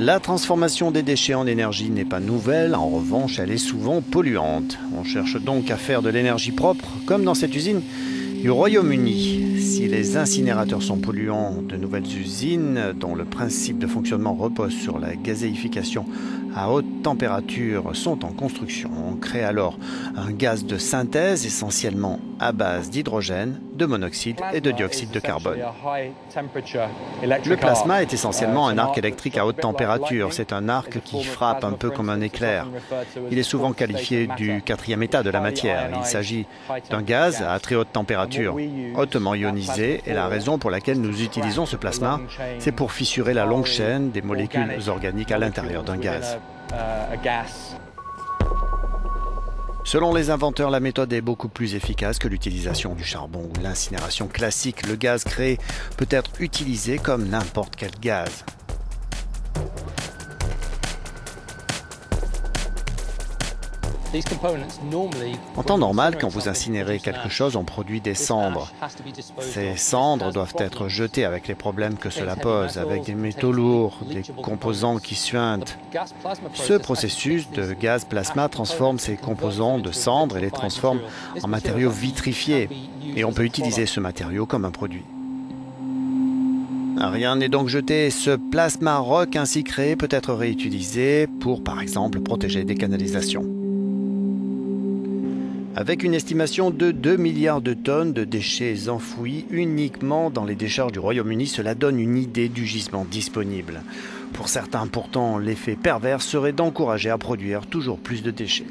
La transformation des déchets en énergie n'est pas nouvelle, en revanche elle est souvent polluante. On cherche donc à faire de l'énergie propre, comme dans cette usine du Royaume-Uni. Si les incinérateurs sont polluants, de nouvelles usines, dont le principe de fonctionnement repose sur la gazéification à haute température, sont en construction. On crée alors un gaz de synthèse essentiellement à base d'hydrogène, de monoxyde et de dioxyde de carbone. Le plasma est essentiellement un arc électrique à haute température. C'est un arc qui frappe un peu comme un éclair. Il est souvent qualifié du quatrième état de la matière. Il s'agit d'un gaz à très haute température, hautement ionisé, et la raison pour laquelle nous utilisons ce plasma, c'est pour fissurer la longue chaîne des molécules organiques à l'intérieur d'un gaz. Selon les inventeurs, la méthode est beaucoup plus efficace que l'utilisation du charbon ou l'incinération classique. Le gaz créé peut être utilisé comme n'importe quel gaz. En temps normal, quand vous incinérez quelque chose, on produit des cendres. Ces cendres doivent être jetées avec les problèmes que cela pose, avec des métaux lourds, des composants qui suintent. Ce processus de gaz plasma transforme ces composants de cendres et les transforme en matériaux vitrifiés. Et on peut utiliser ce matériau comme un produit. Rien n'est donc jeté. Ce plasma rock ainsi créé peut être réutilisé pour, par exemple, protéger des canalisations. Avec une estimation de 2 milliards de tonnes de déchets enfouis uniquement dans les décharges du Royaume-Uni, cela donne une idée du gisement disponible. Pour certains, pourtant, l'effet pervers serait d'encourager à produire toujours plus de déchets.